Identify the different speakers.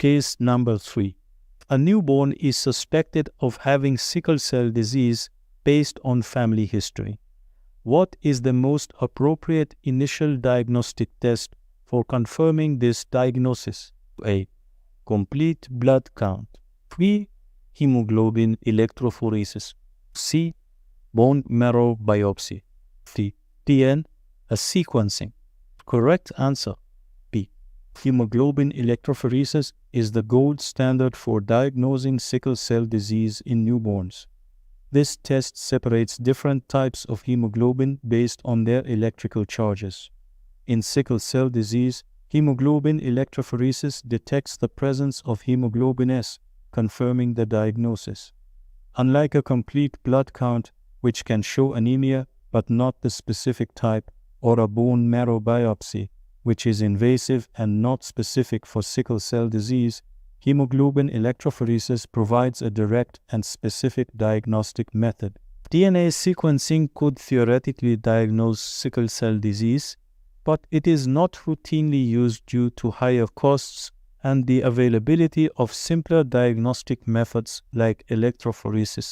Speaker 1: Case number 3. A newborn is suspected of having sickle cell disease based on family history. What is the most appropriate initial diagnostic test for confirming this diagnosis? A. Complete blood count. B. Hemoglobin electrophoresis. C. Bone marrow biopsy. D. TN. A sequencing. Correct answer B. Hemoglobin electrophoresis is the gold standard for diagnosing sickle cell disease in newborns. This test separates different types of hemoglobin based on their electrical charges. In sickle cell disease, hemoglobin electrophoresis detects the presence of hemoglobin S, confirming the diagnosis. Unlike a complete blood count, which can show anemia but not the specific type, or a bone marrow biopsy, which is invasive and not specific for sickle cell disease, hemoglobin electrophoresis provides a direct and specific diagnostic method. DNA sequencing could theoretically diagnose sickle cell disease, but it is not routinely used due to higher costs and the availability of simpler diagnostic methods like electrophoresis.